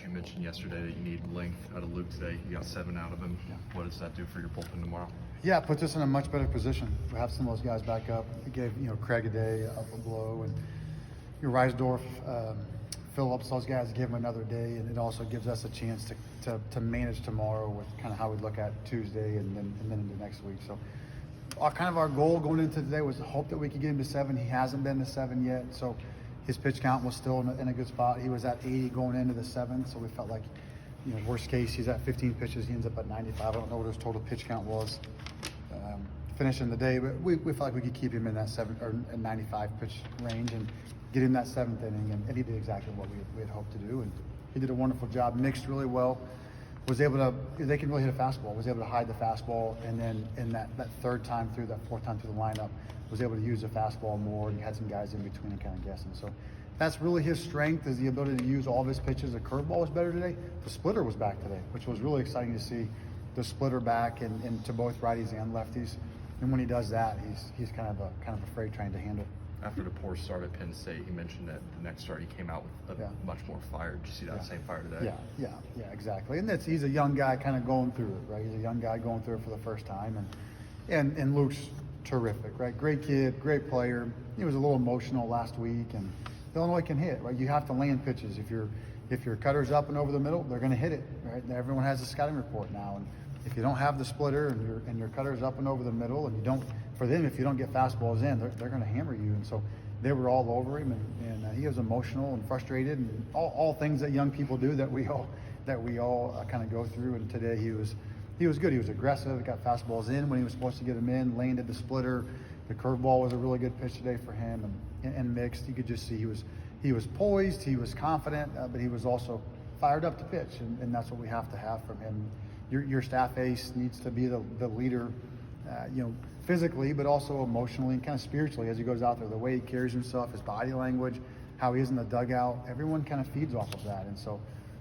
pitch. You mentioned yesterday that you need length out of Luke today. You got 7 out of him. Yeah. What does that do for your bullpen tomorrow? Yeah, it puts us in a much better position. We have some of those guys back up. It gave Craig a day, up a blow, and Reisdorf, Phillips, those guys give him another day, and it also gives us a chance to manage tomorrow with kind of how we look at Tuesday and then into next week. So our goal going into today was to hope that we could get him to 7. He hasn't been to 7 yet, so his pitch count was still in a good spot. He was at 80 going into the 7th, so we felt like, worst case, he's at 15 pitches, he ends up at 95. I don't know what his total pitch count was finishing the day, but we felt like we could keep him in that 7 or 95 pitch range and get him that 7th inning, and he did exactly what we had hoped to do, and he did a wonderful job, mixed really well, was able to, they can really hit a fastball, was able to hide the fastball, and then in that 4th time through the lineup, was able to use the fastball more, and had some guys in between and kind of guessing. So that's really his strength, is the ability to use all of his pitches. The curveball was better today. The splitter was back today, which was really exciting to see the splitter back and to both righties and lefties. And when he does that, he's kind of a freight train to handle. After the poor start at Penn State, he mentioned that the next start he came out with much more fire. Did you see that same fire today? Yeah, exactly. And he's a young guy kind of going through it, right? He's a young guy going through it for the first time, and Luke's terrific, right? Great kid, great player. He was a little emotional last week, and Illinois can hit, right? You have to land pitches. If your cutter's up and over the middle, they're going to hit it, right? And everyone has a scouting report now, and if you don't have the splitter and your cutter's up and over the middle, and if you don't get fastballs in, they're going to hammer you. And so they were all over him, and he was emotional and frustrated, and all things that young people do that we all kind of go through. And today he was good. He was aggressive, got fastballs in when he was supposed to get them in, landed the splitter. The curveball was a really good pitch today for him, and mixed. You could just see he was poised, he was confident, but he was also fired up to pitch, and that's what we have to have from him. Your staff ace needs to be the leader, physically, but also emotionally and kind of spiritually as he goes out there. The way he carries himself, his body language, how he is in the dugout, everyone kind of feeds off of that. And so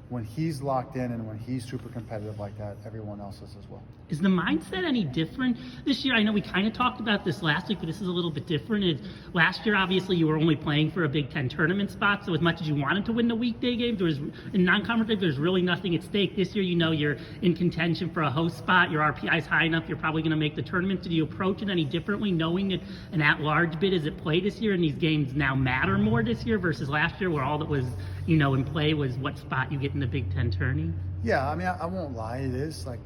when he's locked in and when he's super competitive like that, everyone else is as well. Is the mindset any different this year? I know we kind of talked about this last week, but this is a little bit different. Last year, obviously, you were only playing for a Big Ten tournament spot, so as much as you wanted to win the weekday games, in non-conference, there's really nothing at stake. This year, you're in contention for a host spot. Your RPI is high enough. You're probably going to make the tournament. Did you approach it any differently, knowing that an at-large bid is at play this year, and these games now matter more this year versus last year, where all that was, in play was what spot you get in the Big Ten tourney? Yeah, I mean, I won't lie. It is like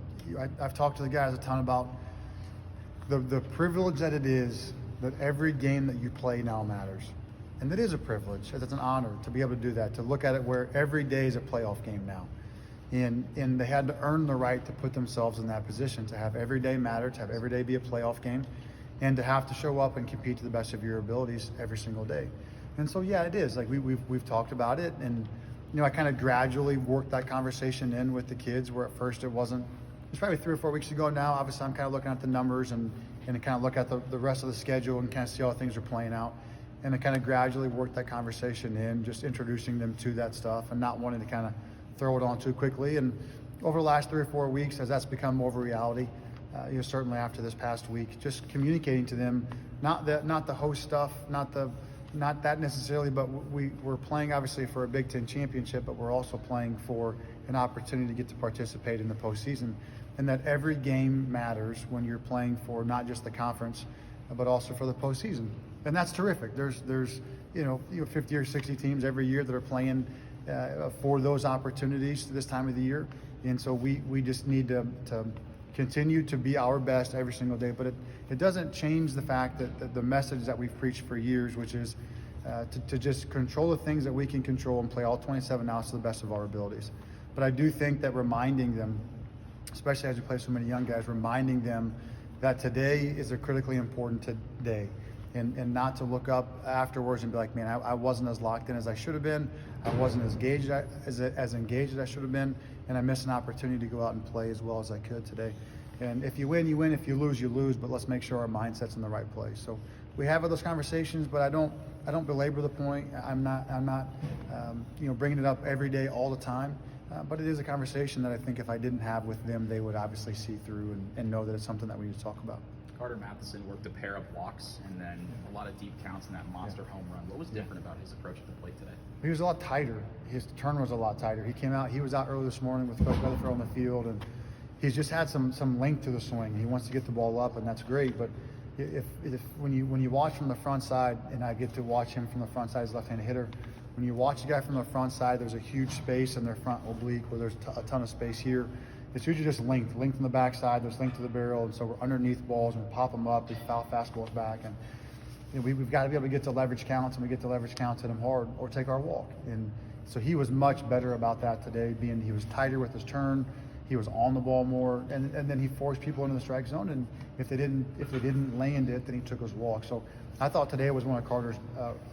I've talked to the guys a ton about the privilege that it is that every game that you play now matters, and it is a privilege. It's an honor to be able to do that. To look at it where every day is a playoff game now, and they had to earn the right to put themselves in that position to have every day matter, to have every day be a playoff game, and to have to show up and compete to the best of your abilities every single day. And so yeah, it is like we've talked about it, and I kind of gradually worked that conversation in with the kids, where at first it wasn't. It's probably 3 or 4 weeks ago now. Obviously, I'm kind of looking at the numbers and kind of look at the rest of the schedule and kind of see how things are playing out. And I kind of gradually work that conversation in, just introducing them to that stuff and not wanting to kind of throw it on too quickly. And over the last 3 or 4 weeks, as that's become more of a reality, certainly after this past week, just communicating to them, not the host stuff, not that necessarily, but we're playing obviously for a Big Ten championship, but we're also playing for an opportunity to get to participate in the postseason, and that every game matters when you're playing for not just the conference, but also for the postseason. And that's terrific. There's 50 or 60 teams every year that are playing for those opportunities this time of the year, and so we just need to continue to be our best every single day. But it doesn't change the fact that the message that we've preached for years, which is to just control the things that we can control and play all 27 outs to the best of our abilities. But I do think that reminding them, especially as we play so many young guys, reminding them that today is a critically important day, and not to look up afterwards and be like, man, I wasn't as locked in as I should have been. I wasn't as engaged as I should have been, and I missed an opportunity to go out and play as well as I could today. And if you win, you win. If you lose, you lose. But let's make sure our mindset's in the right place. So we have those conversations, but I don't belabor the point. I'm not bringing it up every day all the time. But it is a conversation that I think if I didn't have with them, they would obviously see through and know that it's something that we need to talk about. Carter Matheson worked a pair of walks and then a lot of deep counts in that monster home run. What was different about his approach at the plate today? He was a lot tighter. His turn was a lot tighter. He was out early this morning with Coach Weatherford on the field, and he's just had some length to the swing. He wants to get the ball up, and that's great. But if when you watch from the front side, and I get to watch him from the front side as a left-handed hitter, when you watch a guy from the front side, there's a huge space in their front oblique where there's a ton of space here. It's usually just length from the backside. There's length to the barrel, and so we're underneath balls and we pop them up. They foul fastballs back, and we've got to be able to get to leverage counts, and we get to leverage counts at him hard or take our walk. And so he was much better about that today. He was tighter with his turn. He was on the ball more, and then he forced people into the strike zone. And if they didn't land it, then he took his walk. So I thought today was one of Carter's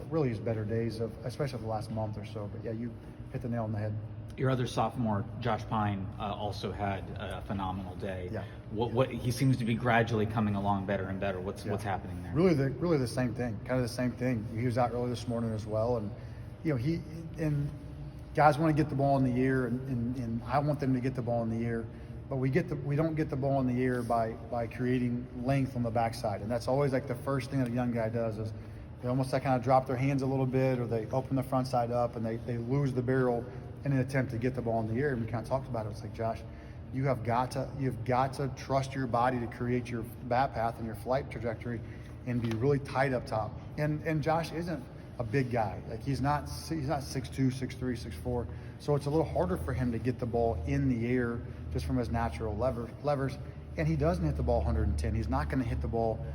really his better days especially the last month or so. But yeah, you hit the nail on the head. Your other sophomore, Josh Pine, also had a phenomenal day. Yeah. What he seems to be gradually coming along better and better. What's happening there? Really the same thing. Kind of the same thing. He was out early this morning as well, and guys want to get the ball in the air, and I want them to get the ball in the air, but we don't get the ball in the air by creating length on the backside, and that's always like the first thing that a young guy does is they almost kind of drop their hands a little bit, or they open the front side up and they lose the barrel in an attempt to get the ball in the air. And we kind of talked about it. It's like, Josh, you've got to trust your body to create your bat path and your flight trajectory, and be really tight up top. And Josh isn't a big guy. Like he's not 6'2", 6'3", 6'4". So it's a little harder for him to get the ball in the air just from his natural levers. And he doesn't hit the ball 110. He's not going to hit the ball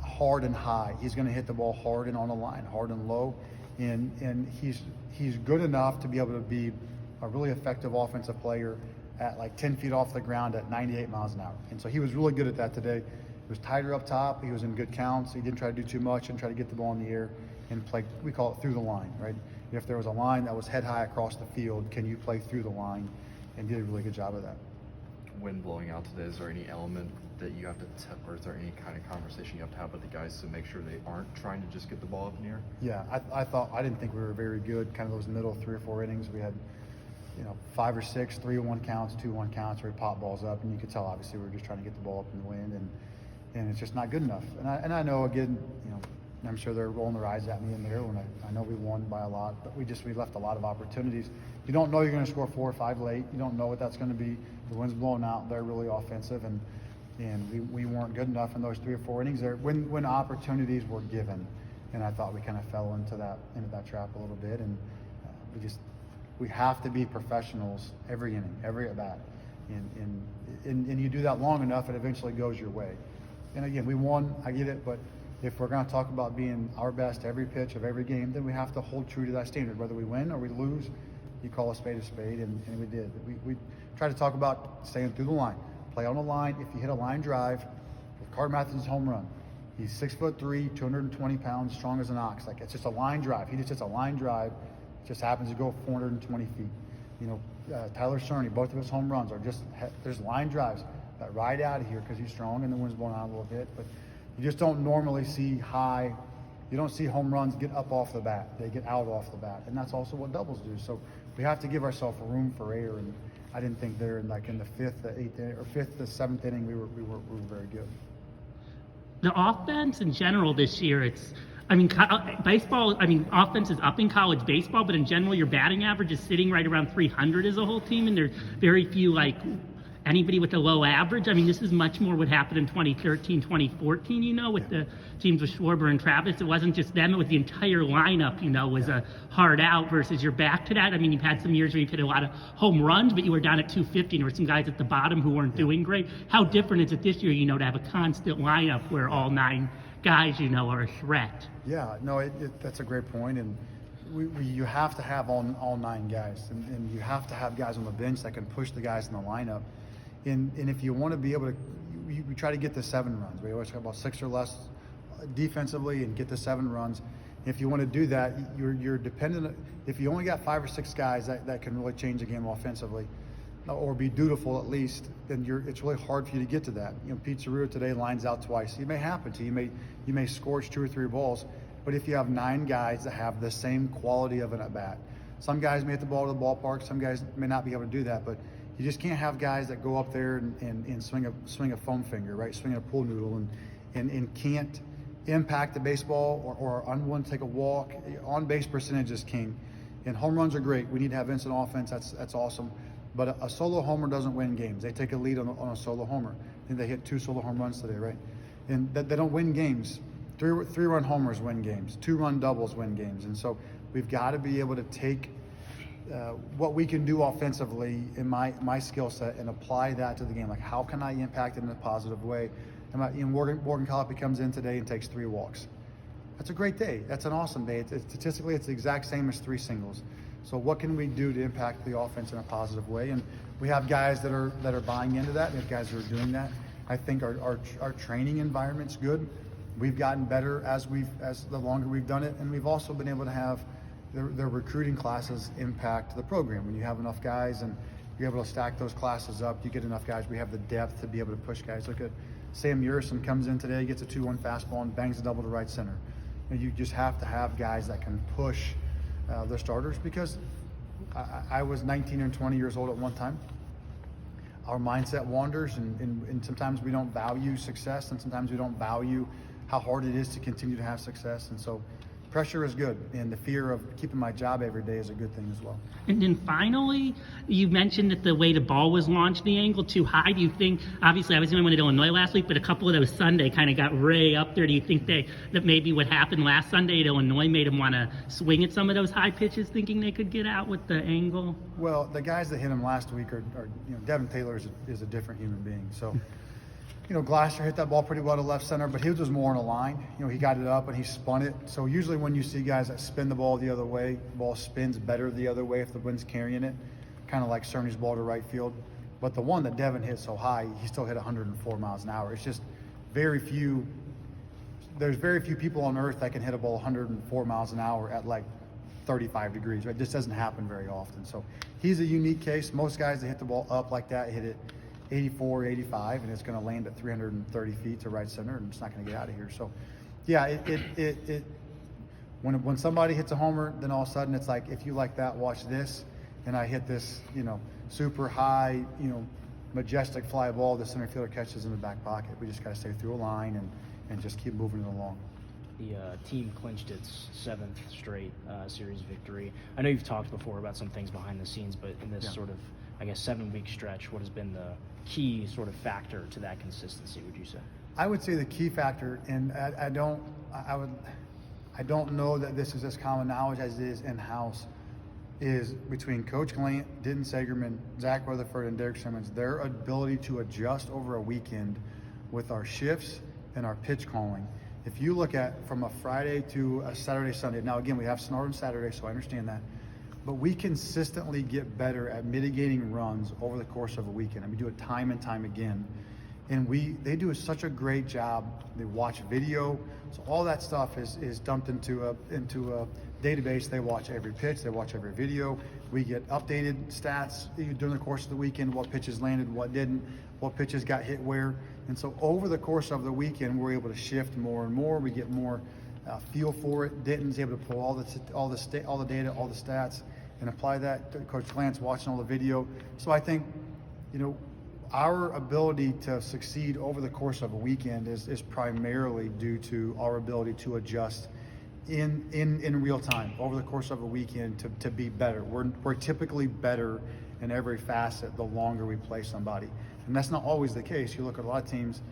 hard and high. He's going to hit the ball hard and on the line, hard and low. And he's good enough to be able to be a really effective offensive player at like 10 feet off the ground at 98 miles an hour. And so he was really good at that today. He was tighter up top. He was in good counts. He didn't try to do too much and try to get the ball in the air and play, we call it through the line, right? If there was a line that was head high across the field, can you play through the line? And did a really good job of that. Wind blowing out today, is there any element that you have to or is there any kind of conversation you have to have with the guys to make sure they aren't trying to just get the ball up in the air? Yeah, I didn't think we were very good. Kind of those middle 3 or 4 innings, we had 5 or 6 3-1 counts, 2-1 counts where we pop balls up, and you could tell obviously we were just trying to get the ball up in the wind, and it's just not good enough. And I know, again, I'm sure they're rolling their eyes at me in there when I know we won by a lot, but we left a lot of opportunities. You don't know you're going to score 4 or 5 late. You don't know what that's going to be. The wind's blowing out. They're really offensive, and we weren't good enough in those 3 or 4 innings there when opportunities were given. And I thought we kind of fell into that trap a little bit, and we have to be professionals every inning, every at bat, and you do that long enough, it eventually goes your way. And again, we won. I get it, but if we're going to talk about being our best every pitch of every game, then we have to hold true to that standard. Whether we win or we lose, you call a spade, and we did. We try to talk about staying through the line, play on the line. If you hit a line drive, with Carter Matheson's home run, he's 6'3", 220 pounds, strong as an ox. Like it's just a line drive. He just hits a line drive. It just happens to go 420 feet. Tyler Cerny, both of his home runs are there's line drives that ride out of here because he's strong and the wind's blowing out a little bit, but you just don't normally see you don't see home runs get up off the bat. They get out off the bat, and that's also what doubles do. So we have to give ourselves room for error, and I didn't think there in the 5th, the 8th, or 5th, the 7th inning we were very good. The offense in general this year, baseball, offense is up in college baseball, but in general, your batting average is sitting right around 300 as a whole team, and there's very few, anybody with a low average. This is much more what happened in 2013, 2014, with the teams with Schwarber and Travis. It wasn't just them, it was the entire lineup, was a hard out versus you're back to that. You've had some years where you've hit a lot of home runs, but you were down at 250, and there were some guys at the bottom who weren't doing great. How different is it this year, to have a constant lineup where all 9 guys, are a threat? Yeah, no, that's a great point, and you have to have all 9 guys, and you have to have guys on the bench that can push the guys in the lineup. And if you want to be able to, we try to get to 7 runs. We always talk about 6 or less defensively and get to 7 runs. If you want to do that, you're dependent. If you only got 5 or 6 guys that can really change the game offensively, or be dutiful at least, then it's really hard for you to get to that. Pete Cerruto today lines out twice. It may happen to you. You may scorch 2 or 3 balls, but if you have 9 guys that have the same quality of an at bat, Some guys may hit the ball to the ballpark. Some guys may not be able to do that, but you just can't have guys that go up there and swing a foam finger, right? Swing a pool noodle and can't impact the baseball or unwilling to take a walk. On base percentage is king, and home runs are great. We need to have instant offense. That's awesome. But a solo homer doesn't win games. They take a lead on a solo homer. I think they hit 2 solo home runs today, right? And they don't win games. Three-run homers win games. 2-run doubles win games. And so we've got to be able to take what we can do offensively in my skill set and apply that to the game. Like, how can I impact it in a positive way? Morgan Collapi comes in today and takes 3 walks. That's a great day. That's an awesome day. Statistically, it's the exact same as 3 singles. So what can we do to impact the offense in a positive way? And we have guys that are buying into that. We have guys who are doing that. I think our training environment's good. We've gotten better as the longer we've done it, and we've also been able to have the recruiting classes impact the program. When you have enough guys and you're able to stack those classes up, you get enough guys. We have the depth to be able to push guys. Look at Sam Urison comes in today, gets a 2-1 fastball and bangs a double to right center. And you just have to have guys that can push their starters, because I was 19 and 20 years old at one time. Our mindset wanders, and sometimes we don't value success, and sometimes we don't value how hard it is to continue to have success. And so pressure is good, and the fear of keeping my job every day is a good thing as well. And then finally, you mentioned that the way the ball was launched, the angle too high. Do you think, obviously I was the only one at Illinois last week, but a couple of those Sunday kind of got Ray up there. Do you think that maybe what happened last Sunday at Illinois made him want to swing at some of those high pitches, thinking they could get out with the angle? Well, the guys that hit him last week are Devin Taylor is a different human being. So, Glasser hit that ball pretty well to left center, but he was more on a line. He got it up and he spun it. So usually when you see guys that spin the ball the other way, the ball spins better the other way if the wind's carrying it, kind of like Cerny's ball to right field. But the one that Devin hit so high, he still hit 104 miles an hour. It's just there's very few people on earth that can hit a ball 104 miles an hour at like 35 degrees, right? This doesn't happen very often. So he's a unique case. Most guys that hit the ball up like that hit it 84, 85, and it's going to land at 330 feet to right center, and it's not going to get out of here. So, yeah, when somebody hits a homer, then all of a sudden it's like, if you like that, watch this, and I hit this, super high, majestic fly ball the center fielder catches in the back pocket. We just got to stay through a line and just keep moving it along. The team clinched its 7th straight series victory. I know you've talked before about some things behind the scenes, but in this sort of, 7-week stretch, what has been the key sort of factor to that consistency, would you say? I would say the key factor, and I don't know that this is as common knowledge as it is in-house, is between Coach Glant, Denton Sagerman, Zach Rutherford, and Derek Simmons, their ability to adjust over a weekend with our shifts and our pitch calling. If you look at from a Friday to a Saturday, Sunday, now again, we have snow on Saturday, so I understand that, but we consistently get better at mitigating runs over the course of a weekend, and we do it time and time again. And they do such a great job. They watch video, so all that stuff is dumped into a database. They watch every pitch, they watch every video. We get updated stats during the course of the weekend, what pitches landed, what didn't, what pitches got hit where. And so over the course of the weekend, we're able to shift more and more. We get more feel for it. Denton's able to pull all the data, all the stats, and apply that. Coach Glant's watching all the video. So I think, our ability to succeed over the course of a weekend is primarily due to our ability to adjust in real time over the course of a weekend to be better. We're typically better in every facet the longer we play somebody, and that's not always the case. You look at a lot of teams,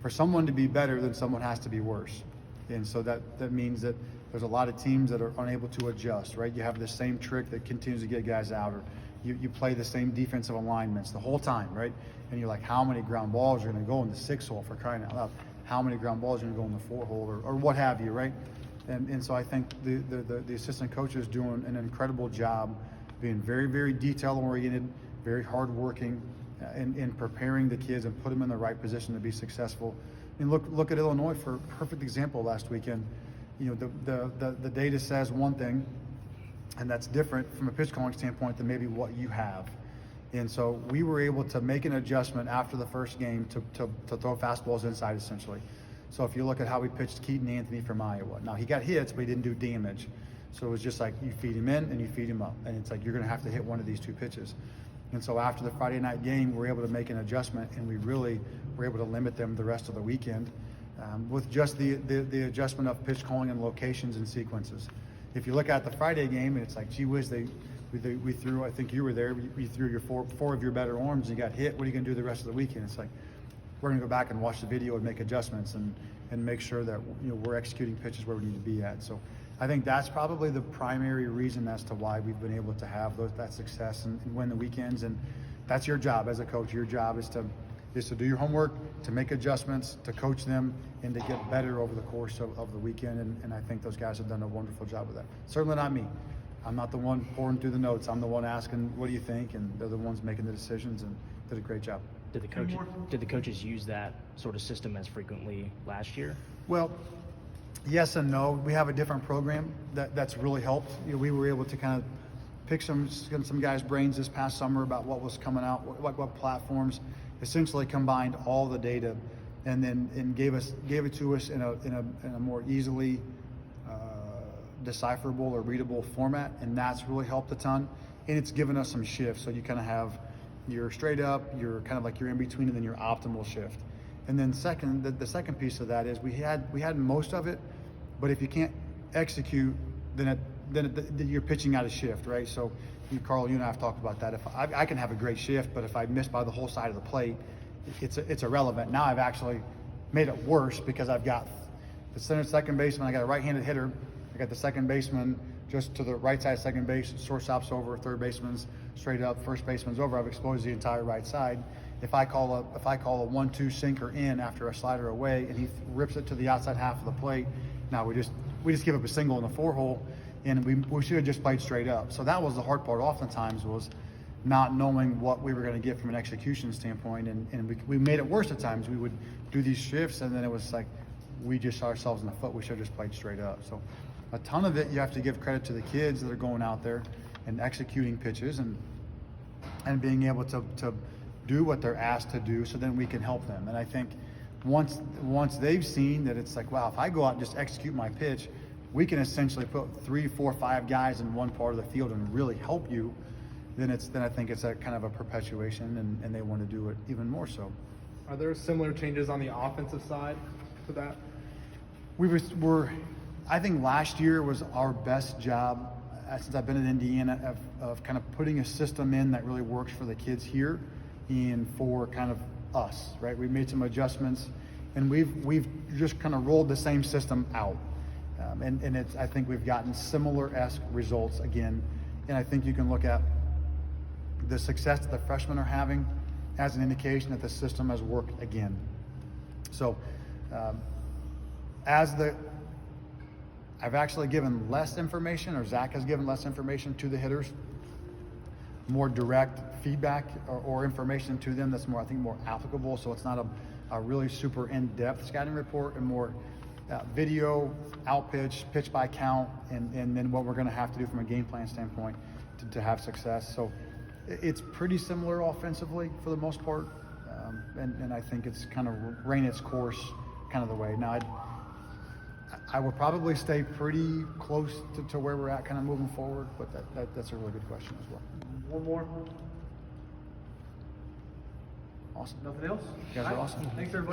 for someone to be better, then someone has to be worse, and so that means that there's a lot of teams that are unable to adjust. Right? You have the same trick that continues to get guys out, or you play the same defensive alignments the whole time, right? And you're like, how many ground balls are going to go in the 6-hole, for crying out loud? How many ground balls are going to go in the 4-hole, or what have you, right? And so I think the assistant coach is doing an incredible job being very, very detail-oriented, very hard-working, in preparing the kids and put them in the right position to be successful. And look at Illinois for a perfect example last weekend. The data says one thing, and that's different from a pitch calling standpoint than maybe what you have. And so we were able to make an adjustment after the first game to throw fastballs inside, essentially. So if you look at how we pitched Keaton Anthony from Iowa, now he got hits, but he didn't do damage. So it was just like you feed him in and you feed him up, and it's like you're going to have to hit one of these 2 pitches. And so after the Friday night game, we were able to make an adjustment, and we really were able to limit them the rest of the weekend with just the adjustment of pitch calling and locations and sequences. If you look at the Friday game, and it's like, gee whiz, we threw, I think you were there, we threw your four of your better arms and you got hit. What are you going to do the rest of the weekend? It's like, we're going to go back and watch the video and make adjustments and make sure that we're executing pitches where we need to be at. So I think that's probably the primary reason as to why we've been able to have that success and win the weekends. And that's your job as a coach. Your job is to do your homework, to make adjustments, to coach them, and to get better over the course of the weekend. And I think those guys have done a wonderful job with that. Certainly not me. I'm not the one pouring through the notes. I'm the one asking, what do you think? And they're the ones making the decisions, and did a great job. Did the coaches use that sort of system as frequently last year? Well, yes and no. We have a different program that's really helped. We were able to kind of pick some guys' brains this past summer about what was coming out, what platforms, essentially combined all the data, and gave it to us in a more easily decipherable or readable format, and that's really helped a ton. And it's given us some shifts, so you kind of have your straight up, you're kind of like your in between, and then your optimal shift. And then the second piece of that is we had most of it, but if you can't execute, then you're pitching out of shift, right? So Carl, you and I have talked about that. If I can have a great shift, but if I miss by the whole side of the plate, it's irrelevant. Now I've actually made it worse because I've got the center second baseman, I got a right-handed hitter, I got the second baseman just to the right side of second base, shortstop's over, third baseman's straight up, first baseman's over. I've exposed the entire right side. If I call a 1-2 sinker in after a slider away and he rips it to the outside half of the plate, now we just give up a single in the 4-hole, and we should have just played straight up. So that was the hard part oftentimes, was not knowing what we were going to get from an execution standpoint, and we made it worse at times. We would do these shifts, and then it was like we just shot ourselves in the foot. We should have just played straight up. So a ton of it, you have to give credit to the kids that are going out there and executing pitches and being able to do what they're asked to do, so then we can help them. And I think once they've seen that, it's like, wow, if I go out and just execute my pitch, we can essentially put 3, 4, 5 guys in one part of the field and really help you. Then I think it's a kind of a perpetuation, and they want to do it even more so. Are there similar changes on the offensive side to that? I think last year was our best job since I've been in Indiana of kind of putting a system in that really works for the kids here and for kind of us, right? We made some adjustments, and we've just kind of rolled the same system out, and I think we've gotten similar-esque results again. And I think you can look at the success that the freshmen are having as an indication that the system has worked again. So I've actually given less information, or Zach has given less information to the hitters, more direct feedback or information to them that's more, I think, more applicable. So it's not a really super in-depth scouting report, and more video, out pitch by count, and then what we're going to have to do from a game plan standpoint to have success. So it's pretty similar offensively for the most part, and I think it's kind of ran its course kind of the way. Now, I will probably stay pretty close to where we're at kind of moving forward, but that's a really good question as well. One more. Awesome. Nothing else? You guys are awesome. Thanks, everybody.